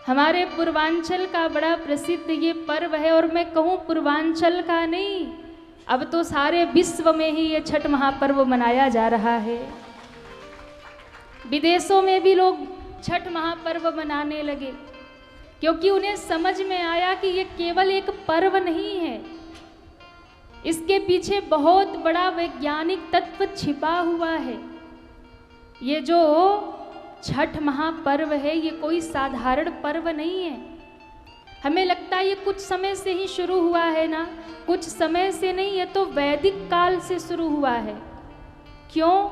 हमारे पूर्वांचल का बड़ा प्रसिद्ध ये पर्व है, और मैं कहूँ पूर्वांचल का नहीं, अब तो सारे विश्व में ही ये छठ महापर्व मनाया जा रहा है। विदेशों में भी लोग छठ महापर्व मनाने लगे, क्योंकि उन्हें समझ में आया कि ये केवल एक पर्व नहीं है, इसके पीछे बहुत बड़ा वैज्ञानिक तत्व छिपा हुआ है। ये जो छठ महापर्व है ये कोई साधारण पर्व नहीं है। हमें लगता है ये कुछ समय से ही शुरू हुआ है ना, कुछ समय से नहीं, ये तो वैदिक काल से शुरू हुआ है। क्यों?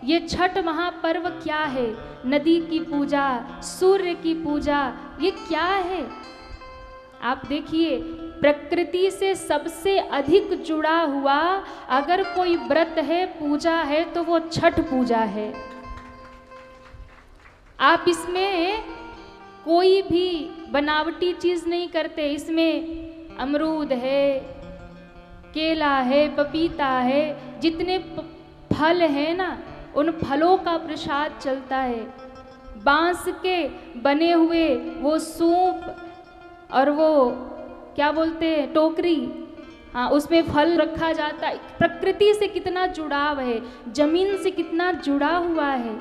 ये छठ महापर्व क्या है? नदी की पूजा, सूर्य की पूजा, ये क्या है? आप देखिए, प्रकृति से सबसे अधिक जुड़ा हुआ अगर कोई व्रत है, पूजा है, तो वो छठ पूजा है। आप इसमें कोई भी बनावटी चीज़ नहीं करते। इसमें अमरूद है, केला है, पपीता है, जितने फल हैं ना, उन फलों का प्रसाद चलता है। बांस के बने हुए वो सूप और वो क्या बोलते हैं, टोकरी, हाँ, उसमें फल रखा जाता है। प्रकृति से कितना जुड़ाव है, जमीन से कितना जुड़ा हुआ है।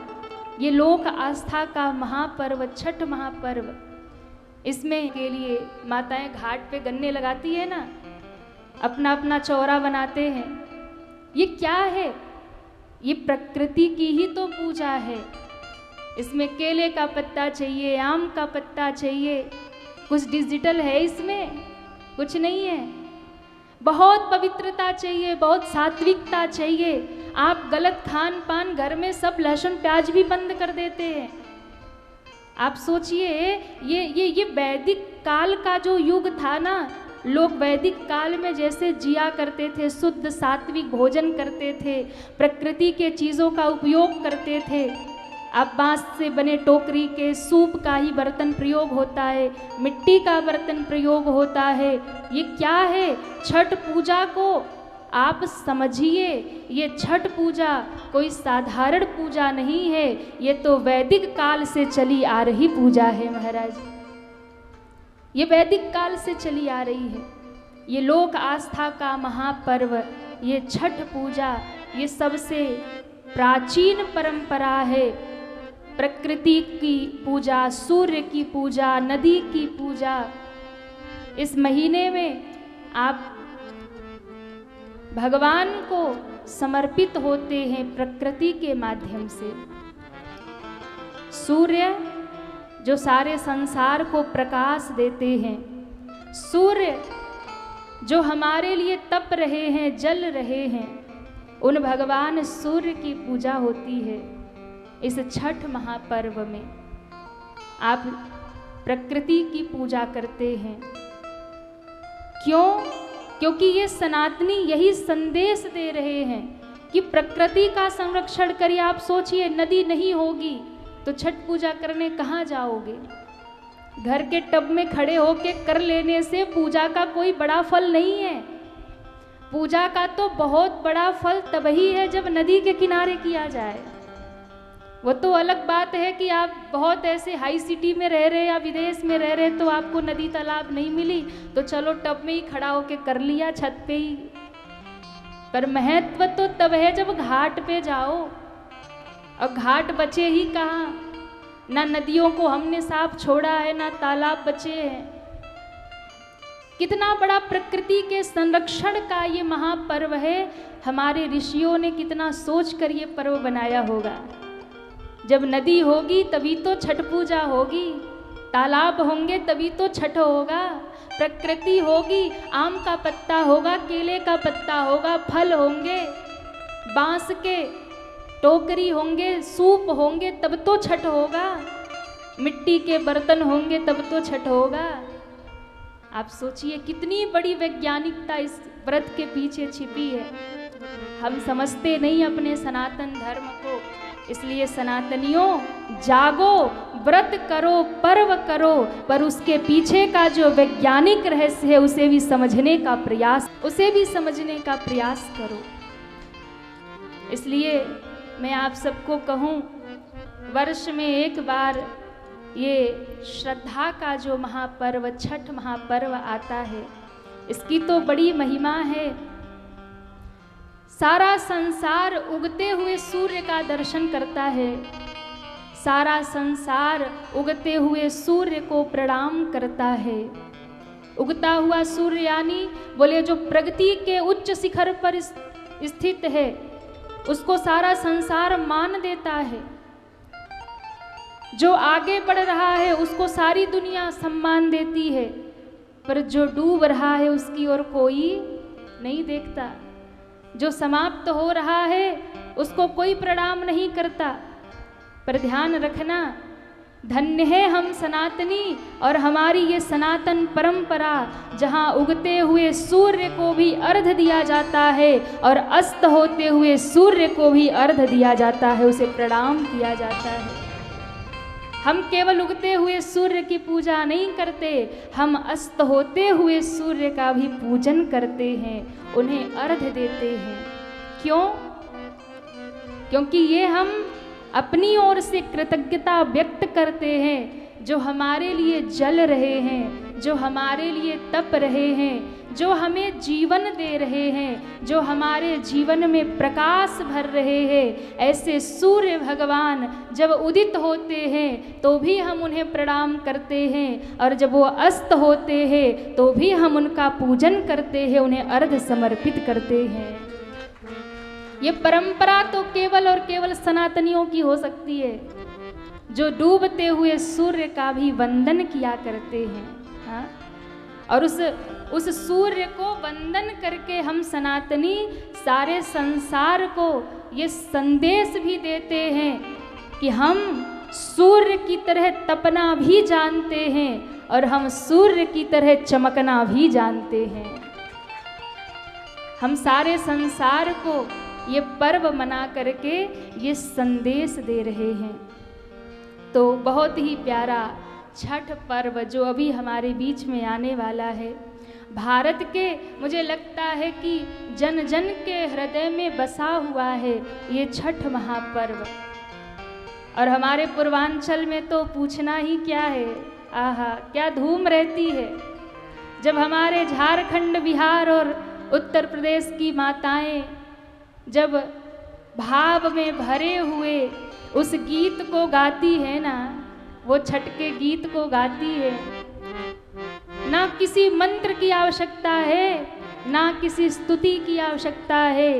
ये लोक आस्था का महापर्व छठ महापर्व, इसमें के लिए माताएं घाट पे गन्ने लगाती है ना, अपना अपना चौरा बनाते हैं। ये क्या है? ये प्रकृति की ही तो पूजा है। इसमें केले का पत्ता चाहिए, आम का पत्ता चाहिए, कुछ डिजिटल है इसमें? कुछ नहीं है। बहुत पवित्रता चाहिए, बहुत सात्विकता चाहिए। आप गलत खान पान, घर में सब लहसुन प्याज भी बंद कर देते हैं। आप सोचिए, ये वैदिक काल का जो युग था ना, लोग वैदिक काल में जैसे जिया करते थे, शुद्ध सात्विक भोजन करते थे, प्रकृति के चीज़ों का उपयोग करते थे। अब बांस से बने टोकरी के सूप का ही बर्तन प्रयोग होता है, मिट्टी का बर्तन प्रयोग होता है। ये क्या है? छठ पूजा को आप समझिए, ये छठ पूजा कोई साधारण पूजा नहीं है, ये तो वैदिक काल से चली आ रही पूजा है महाराज। ये वैदिक काल से चली आ रही है। ये लोक आस्था का महापर्व, ये छठ पूजा, ये सबसे प्राचीन परंपरा है। प्रकृति की पूजा, सूर्य की पूजा, नदी की पूजा। इस महीने में आप भगवान को समर्पित होते हैं प्रकृति के माध्यम से। सूर्य जो सारे संसार को प्रकाश देते हैं, सूर्य जो हमारे लिए तप रहे हैं, जल रहे हैं, उन भगवान सूर्य की पूजा होती है। इस छठ महापर्व में आप प्रकृति की पूजा करते हैं। क्यों? क्योंकि ये सनातनी यही संदेश दे रहे हैं कि प्रकृति का संरक्षण करिए। आप सोचिए, नदी नहीं होगी तो छठ पूजा करने कहाँ जाओगे? घर के टब में खड़े होके कर लेने से पूजा का कोई बड़ा फल नहीं है। पूजा का तो बहुत बड़ा फल तभी है जब नदी के किनारे किया जाए। वो तो अलग बात है कि आप बहुत ऐसे हाई सिटी में रह रहे या विदेश में रह रहे तो आपको नदी तालाब नहीं मिली, तो चलो टब में ही खड़ा होके कर लिया, छत पे ही। पर महत्व तो तब है जब घाट पे जाओ, और घाट बचे ही कहाँ। ना नदियों को हमने साफ छोड़ा है, ना तालाब बचे हैं। कितना बड़ा प्रकृति के संरक्षण का ये महापर्व है। हमारे ऋषियों ने कितना सोच कर ये पर्व बनाया होगा। जब नदी होगी तभी तो छठ पूजा होगी, तालाब होंगे तभी तो छठ होगा, प्रकृति होगी, आम का पत्ता होगा, केले का पत्ता होगा, फल होंगे, बांस के टोकरी होंगे, सूप होंगे, तब तो छठ होगा, मिट्टी के बर्तन होंगे तब तो छठ होगा। आप सोचिए कितनी बड़ी वैज्ञानिकता इस व्रत के पीछे छिपी है। हम समझते नहीं अपने सनातन धर्म को, इसलिए सनातनियों जागो, व्रत करो, पर्व करो, पर उसके पीछे का जो वैज्ञानिक रहस्य है उसे भी समझने का प्रयास करो। इसलिए मैं आप सबको कहूँ, वर्ष में एक बार ये श्रद्धा का जो महापर्व छठ महापर्व आता है, इसकी तो बड़ी महिमा है। सारा संसार उगते हुए सूर्य का दर्शन करता है, सारा संसार उगते हुए सूर्य को प्रणाम करता है। उगता हुआ सूर्य यानी बोले जो प्रगति के उच्च शिखर पर स्थित है, उसको सारा संसार मान देता है। जो आगे बढ़ रहा है उसको सारी दुनिया सम्मान देती है, पर जो डूब रहा है उसकी ओर कोई नहीं देखता। जो समाप्त हो रहा है उसको कोई प्रणाम नहीं करता। पर ध्यान रखना, धन्य है हम सनातनी और हमारी ये सनातन परंपरा, जहाँ उगते हुए सूर्य को भी अर्घ दिया जाता है और अस्त होते हुए सूर्य को भी अर्घ दिया जाता है, उसे प्रणाम किया जाता है। हम केवल उगते हुए सूर्य की पूजा नहीं करते, हम अस्त होते हुए सूर्य का भी पूजन करते हैं, उन्हें अर्घ देते हैं। क्यों? क्योंकि ये हम अपनी ओर से कृतज्ञता व्यक्त करते हैं, जो हमारे लिए जल रहे हैं, जो हमारे लिए तप रहे हैं, जो हमें जीवन दे रहे हैं, जो हमारे जीवन में प्रकाश भर रहे हैं। ऐसे सूर्य भगवान जब उदित होते हैं तो भी हम उन्हें प्रणाम करते हैं, और जब वो अस्त होते हैं तो भी हम उनका पूजन करते हैं, उन्हें अर्घ समर्पित करते हैं। ये परंपरा तो केवल और केवल सनातनियों की हो सकती है, जो डूबते हुए सूर्य का भी वंदन किया करते हैं। हाँ? और उस सूर्य को वंदन करके हम सनातनी सारे संसार को ये संदेश भी देते हैं कि हम सूर्य की तरह तपना भी जानते हैं और हम सूर्य की तरह चमकना भी जानते हैं। हम सारे संसार को ये पर्व मना करके ये संदेश दे रहे हैं। तो बहुत ही प्यारा छठ पर्व जो अभी हमारे बीच में आने वाला है, भारत के मुझे लगता है कि जन जन के हृदय में बसा हुआ है ये छठ महापर्व। और हमारे पूर्वांचल में तो पूछना ही क्या है, आहा क्या धूम रहती है। जब हमारे झारखंड, बिहार और उत्तर प्रदेश की माताएं जब भाव में भरे हुए उस गीत को गाती है ना, वो छठ के गीत को गाती है, ना किसी मंत्र की आवश्यकता है, ना किसी स्तुति की आवश्यकता है,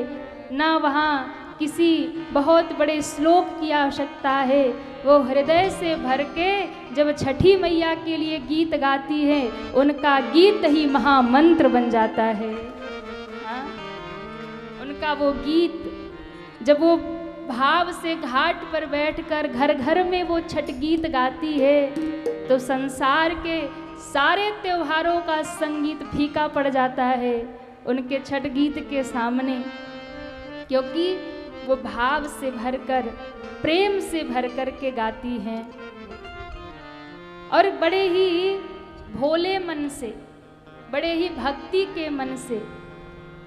ना वहाँ किसी बहुत बड़े श्लोक की आवश्यकता है। वो हृदय से भर के जब छठी मैया के लिए गीत गाती है, उनका गीत ही महामंत्र बन जाता है। हाँ? उनका वो गीत जब वो भाव से घाट पर बैठकर घर घर में वो छठ गीत गाती है, तो संसार के सारे त्योहारों का संगीत फीका पड़ जाता है उनके छठ गीत के सामने, क्योंकि वो भाव से भरकर, प्रेम से भरकर के गाती हैं। और बड़े ही भोले मन से, बड़े ही भक्ति के मन से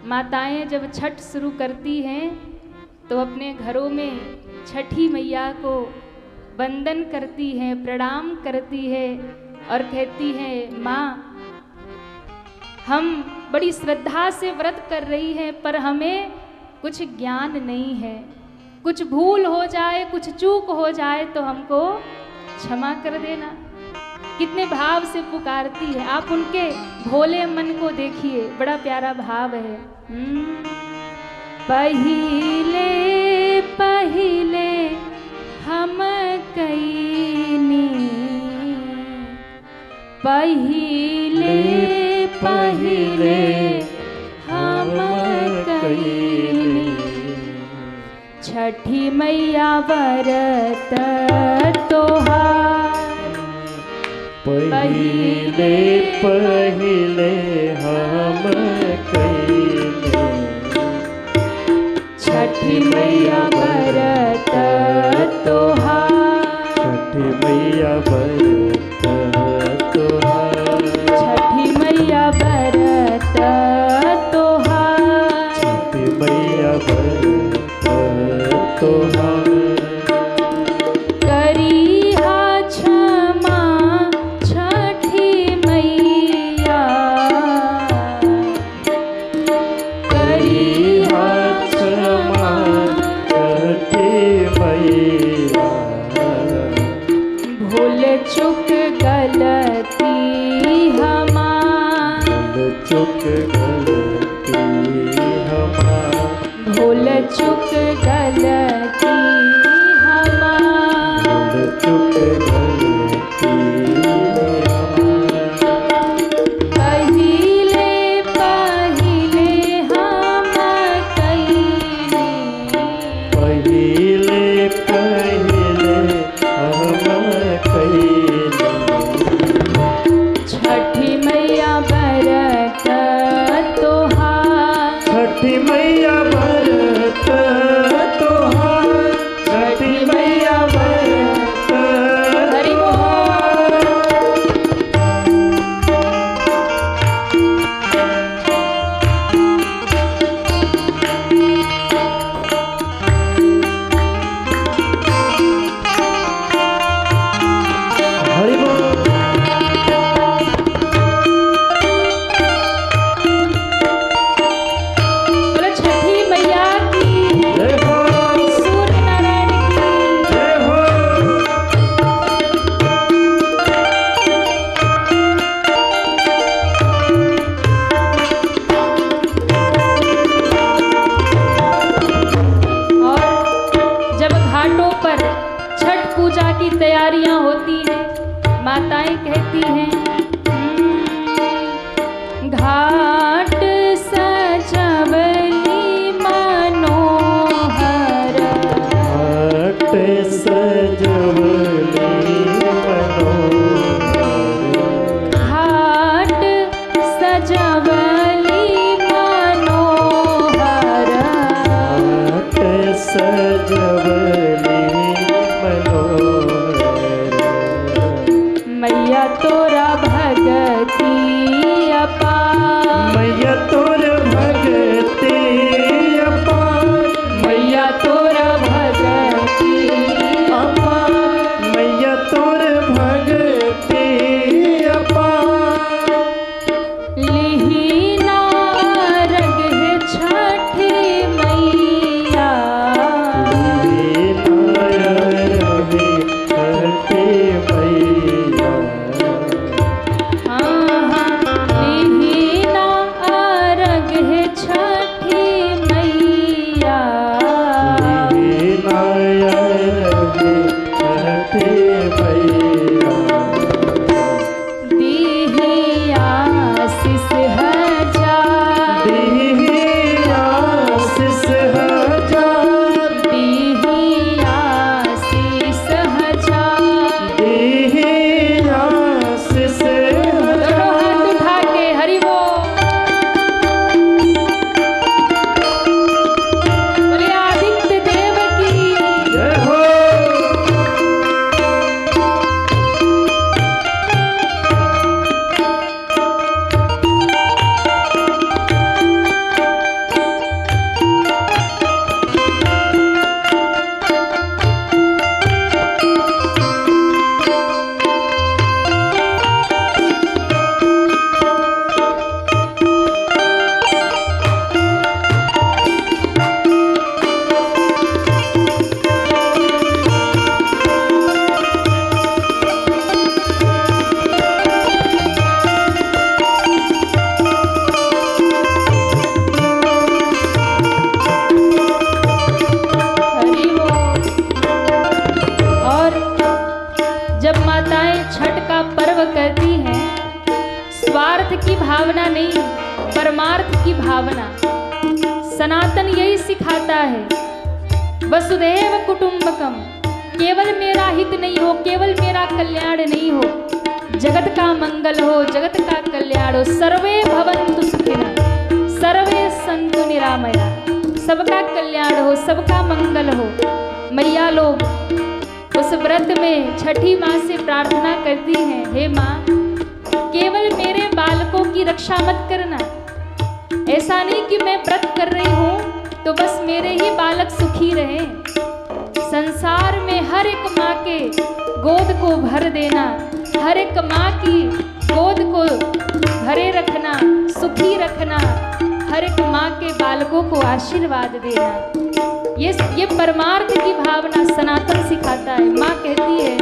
माताएं जब छठ शुरू करती हैं तो अपने घरों में छठी मैया को वंदन करती हैं, प्रणाम करती है और कहती हैं, माँ हम बड़ी श्रद्धा से व्रत कर रही हैं, पर हमें कुछ ज्ञान नहीं है, कुछ भूल हो जाए, कुछ चूक हो जाए तो हमको क्षमा कर देना। कितने भाव से पुकारती है। आप उनके भोले मन को देखिए, बड़ा प्यारा भाव है। पहिले पहिले हम कईनी, पहिले पहिले हम कईनी, छठी मैया व्रत तोहार। पहिले पहिले हम कईनी, छठी मैया व्रत तोहार। छठी मैया व्रत तोहार। छठी मैया व्रत तोहार। छठी मैया व्रत तोहार। करी हा क्षमा गलती हमार, भूल चुक गलती हमार, भूल चुक गलती हमार, भूल चुक गलती हमार। पहिले पहिले हम कईनी, पहिले पहिले हम कईनी, छठी मैया बरत तोहार, छठी मैया बरत तोहार, छठी मैया बरत हरि बोल। हरि बोल। बोलो छठी मैया की, जय हो, सूर्य नारायण की। जय हो। और जब घाटों पर छठ पूजा की तैयारियां होती हैं, माताएं कहती हैं घाट सजवली मनोहर, घाट सजवली मनोहर, घाट सजवली मनोहर, घाट सजवली मनोहर। मैया तोरा भगती अपार, मैया तोर भगती अपार, मैया तोरा भगती अपार, मैया तोर भगती अपार। लिहिना रग है छठी मैया, रवि छठी मैया, लिहिना रग है छठी मैया, रवि छठी मैया। दीही आशीष हजार, दीही आशीष हजार, दीही आशीष हजार। दीही आशीष दोनों हाथ हजार। उठा के हरि बोल। बोलिए आदित्य देव की। जय हो। हरि बोल। और जब माताएं छठ का पर्व करती हैं, स्वार्थ की भावना नहीं, परमार्थ की भावना। सनातन यही सिखाता है, वसुधैव कुटुंबकम। केवल मेरा हित नहीं हो, केवल मेरा कल्याण नहीं हो, जगत का मंगल हो, जगत का कल्याण हो। सर्वे भवन्तु सुखिनः, सर्वे सन्तु निरामया। सबका कल्याण हो, सबका मंगल हो। मैया लोग उस व्रत में छठी माँ से प्रार्थना करती हैं, हे माँ केवल मेरे बालकों की रक्षा मत करना। ऐसा नहीं कि मैं व्रत कर रही हूँ तो बस मेरे ही बालक सुखी रहे। संसार में हर एक माँ के गोद को भर देना, हर एक माँ की गोद को भरे रखना, सुखी रखना, हर एक माँ के बालकों को आशीर्वाद देना, ये परमार्थ की भावना सनातन सिखाता है। माँ कहती है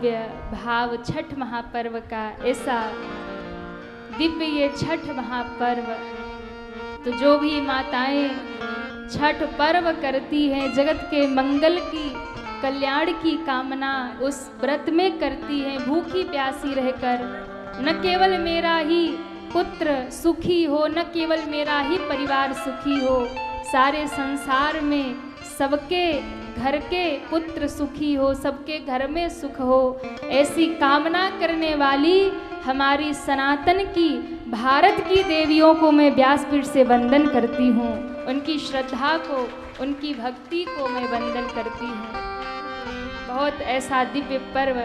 दिव्य भाव छठ महापर्व का, ऐसा दिव्य ये छठ महापर्व। तो जो भी माताएं छठ पर्व करती हैं, जगत के मंगल की, कल्याण की कामना उस व्रत में करती हैं, भूखी प्यासी रहकर। न केवल मेरा ही पुत्र सुखी हो, न केवल मेरा ही परिवार सुखी हो, सारे संसार में सबके घर के पुत्र सुखी हो, सबके घर में सुख हो, ऐसी कामना करने वाली हमारी सनातन की भारत की देवियों को मैं व्यासपीठ से वंदन करती हूँ। उनकी श्रद्धा को, उनकी भक्ति को मैं वंदन करती हूँ। बहुत ऐसा दिव्य पर्व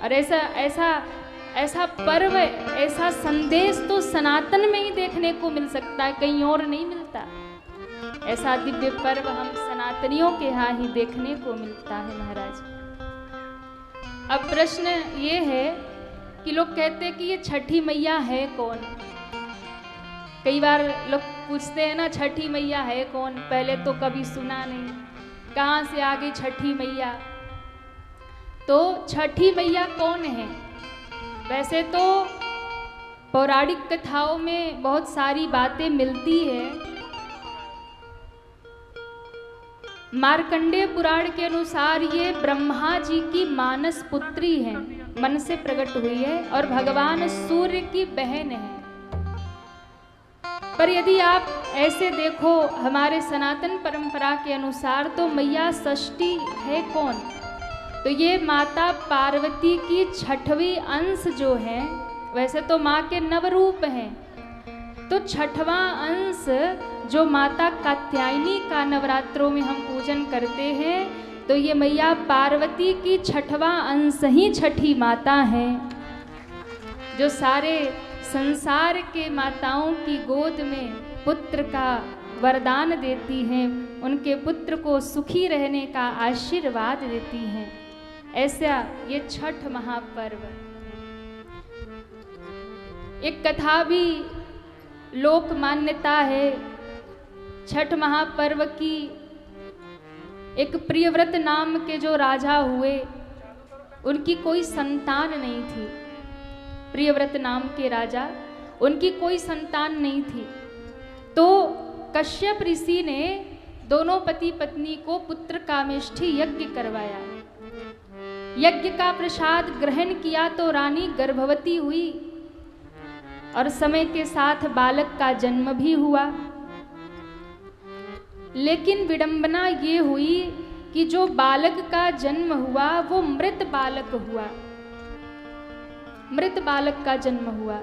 और ऐसा पर्व, ऐसा संदेश तो सनातन में ही देखने को मिल सकता है, कहीं और नहीं मिलता। ऐसा दिव्य पर्व हम सनातनियों के यहाँ ही देखने को मिलता है महाराज। अब प्रश्न ये है कि लोग कहते हैं कि ये छठी मैया है कौन। कई बार लोग पूछते हैं ना, छठी मैया है कौन, पहले तो कभी सुना नहीं, कहाँ से आ गई छठी मैया। तो छठी मैया कौन है? वैसे तो पौराणिक कथाओं में बहुत सारी बातें मिलती है। मार्कंडेय पुराण के अनुसार ये ब्रह्मा जी की मानस पुत्री है, मन से प्रकट हुई है और भगवान सूर्य की बहन है। पर यदि आप ऐसे देखो हमारे सनातन परंपरा के अनुसार तो मैया षष्ठी है कौन? तो ये माता पार्वती की छठवीं अंश जो है, वैसे तो माँ के नवरूप हैं, तो छठवां अंश जो माता कात्यायनी का नवरात्रों में हम पूजन करते हैं, तो ये मैया पार्वती की छठवां अंश ही छठी माता है, जो सारे संसार के माताओं की गोद में पुत्र का वरदान देती हैं, उनके पुत्र को सुखी रहने का आशीर्वाद देती हैं। ऐसा ये छठ महापर्व। एक कथा भी लोक मान्यता है छठ महापर्व की। एक प्रियव्रत नाम के जो राजा हुए, उनकी कोई संतान नहीं थी। प्रियव्रत नाम के राजा, उनकी कोई संतान नहीं थी। तो कश्यप ऋषि ने दोनों पति पत्नी को पुत्र कामेष्ठी यज्ञ करवाया। यज्ञ का प्रसाद ग्रहण किया तो रानी गर्भवती हुई और समय के साथ बालक का जन्म भी हुआ। लेकिन विडंबना ये हुई कि जो बालक का जन्म हुआ वो मृत बालक हुआ, मृत बालक का जन्म हुआ।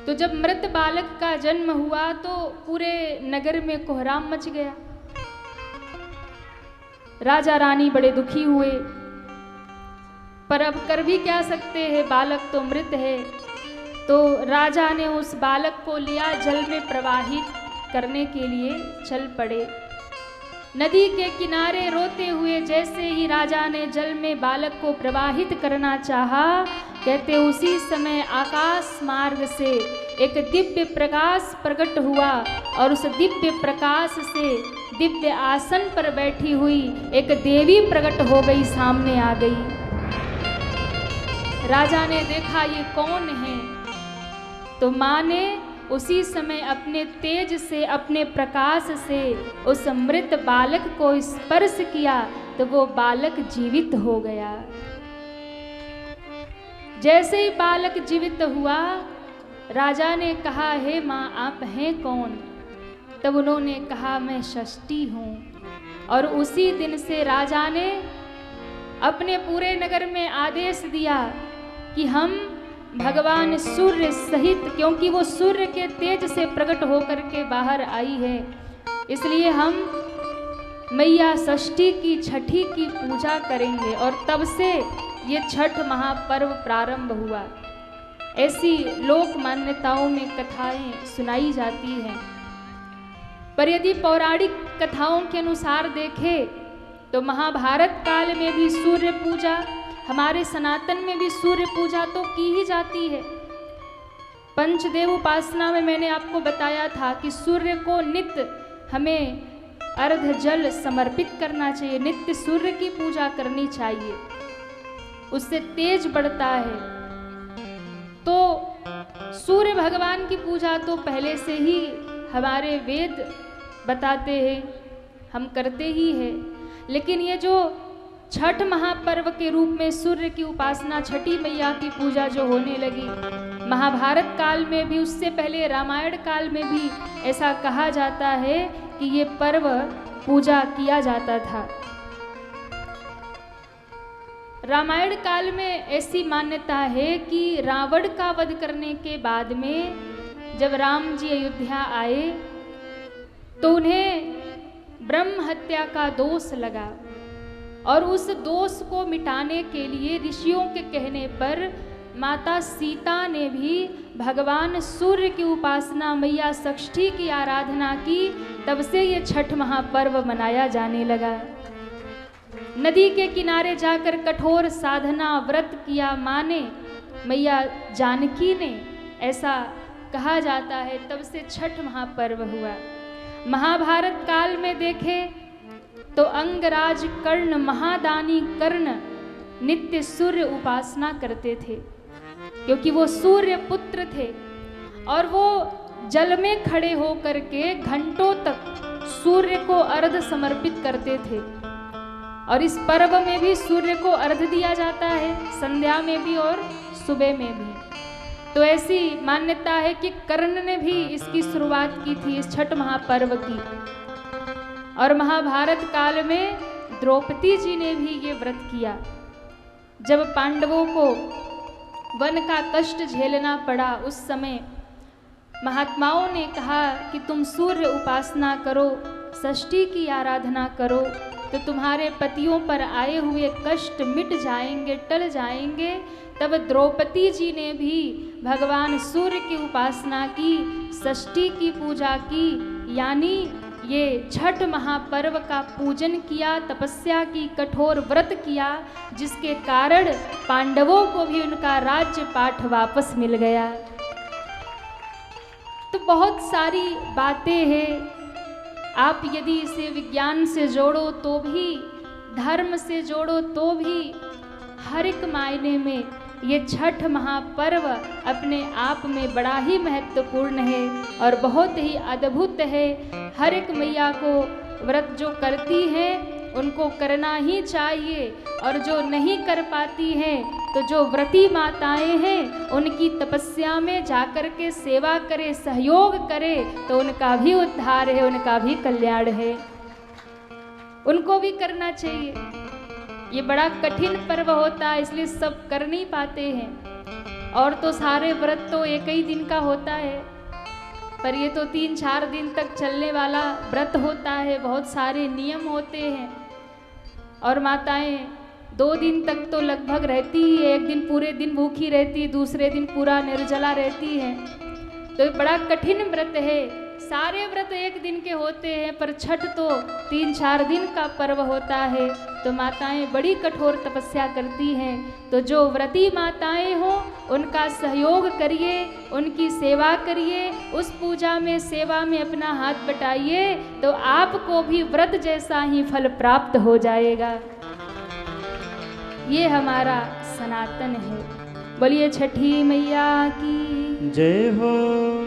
तो जब मृत बालक का जन्म हुआ तो पूरे नगर में कोहराम मच गया। राजा रानी बड़े दुखी हुए, पर अब कर भी क्या सकते हैं, बालक तो मृत है। तो राजा ने उस बालक को लिया, जल में प्रवाहित करने के लिए चल पड़े। नदी के किनारे रोते हुए जैसे ही राजा ने जल में बालक को प्रवाहित करना चाहा, कहते उसी समय आकाश मार्ग से एक दिव्य प्रकाश प्रकट हुआ और उस दिव्य प्रकाश से दिव्य आसन पर बैठी हुई एक देवी प्रकट हो गई, सामने आ गई। राजा ने देखा ये कौन है, तो माँ ने उसी समय अपने तेज से, अपने प्रकाश से उस मृत बालक को स्पर्श किया तो वो बालक जीवित हो गया। जैसे ही बालक जीवित हुआ, राजा ने कहा, हे माँ आप हैं कौन? तब उन्होंने कहा, मैं षष्ठी हूँ। और उसी दिन से राजा ने अपने पूरे नगर में आदेश दिया कि हम भगवान सूर्य सहित, क्योंकि वो सूर्य के तेज से प्रकट होकर के बाहर आई है, इसलिए हम मैया षष्ठी की, छठी की पूजा करेंगे। और तब से ये छठ महापर्व प्रारंभ हुआ। ऐसी लोक मान्यताओं में कथाएं सुनाई जाती हैं। पर यदि पौराणिक कथाओं के अनुसार देखें तो महाभारत काल में भी सूर्य पूजा, हमारे सनातन में भी सूर्य पूजा तो की ही जाती है। पंचदेव उपासना में मैंने आपको बताया था कि सूर्य को नित्य हमें अर्घ जल समर्पित करना चाहिए, नित्य सूर्य की पूजा करनी चाहिए। उससे तेज बढ़ता है। तो सूर्य भगवान की पूजा तो पहले से ही हमारे वेद बताते हैं, हम करते ही हैं। लेकिन ये जो छठ महापर्व के रूप में सूर्य की उपासना, छठी मैया की पूजा जो होने लगी, महाभारत काल में भी, उससे पहले रामायण काल में भी ऐसा कहा जाता है कि ये पर्व पूजा किया जाता था। रामायण काल में ऐसी मान्यता है कि रावण का वध करने के बाद में जब राम जी अयोध्या आए तो उन्हें ब्रह्म हत्या का दोष लगा, और उस दोष को मिटाने के लिए ऋषियों के कहने पर माता सीता ने भी भगवान सूर्य की उपासना, मैया षष्ठी की आराधना की। तब से ये छठ महापर्व मनाया जाने लगा। नदी के किनारे जाकर कठोर साधना व्रत किया माँ ने, मैया जानकी ने, ऐसा कहा जाता है। तब से छठ महापर्व हुआ। महाभारत काल में देखें तो अंगराज कर्ण, महादानी कर्ण नित्य सूर्य उपासना करते थे, क्योंकि वो सूर्य पुत्र थे और वो जल में खड़े होकर के घंटों तक सूर्य को अर्घ समर्पित करते थे। और इस पर्व में भी सूर्य को अर्घ दिया जाता है, संध्या में भी और सुबह में भी। तो ऐसी मान्यता है कि कर्ण ने भी इसकी शुरुआत की थी, इस छठ महापर्व की। और महाभारत काल में द्रौपदी जी ने भी ये व्रत किया। जब पांडवों को वन का कष्ट झेलना पड़ा, उस समय महात्माओं ने कहा कि तुम सूर्य उपासना करो, षष्ठी की आराधना करो, तो तुम्हारे पतियों पर आए हुए कष्ट मिट जाएंगे, टल जाएंगे। तब द्रौपदी जी ने भी भगवान सूर्य की उपासना की, षष्ठी की पूजा की, यानी ये छठ महापर्व का पूजन किया, तपस्या की, कठोर व्रत किया, जिसके कारण पांडवों को भी उनका राज्य पाठ वापस मिल गया। तो बहुत सारी बातें हैं। आप यदि इसे विज्ञान से जोड़ो तो भी, धर्म से जोड़ो तो भी, हर एक मायने में ये छठ महापर्व अपने आप में बड़ा ही महत्वपूर्ण है और बहुत ही अद्भुत है। हर एक मैया को व्रत जो करती है उनको करना ही चाहिए, और जो नहीं कर पाती हैं तो जो व्रती माताएं हैं उनकी तपस्या में जाकर के सेवा करे, सहयोग करे, तो उनका भी उद्धार है, उनका भी कल्याण है, उनको भी करना चाहिए। ये बड़ा कठिन पर्व होता है, इसलिए सब कर नहीं पाते हैं। और तो सारे व्रत तो एक ही दिन का होता है, पर ये तो 3-4 दिन तक चलने वाला व्रत होता है, बहुत सारे नियम होते हैं। और माताएं 2 दिन तक तो लगभग रहती ही है, एक दिन पूरे दिन भूखी रहती, दूसरे दिन पूरा निर्जला रहती है। तो बड़ा कठिन व्रत है। सारे व्रत एक दिन के होते हैं, पर छठ तो 3-4 दिन का पर्व होता है। तो माताएं बड़ी कठोर तपस्या करती हैं। तो जो व्रती माताएं हो उनका सहयोग करिए, उनकी सेवा करिए, उस पूजा में, सेवा में अपना हाथ बटाइए, तो आपको भी व्रत जैसा ही फल प्राप्त हो जाएगा। ये हमारा सनातन है। बोलिए छठी मैया की जय हो।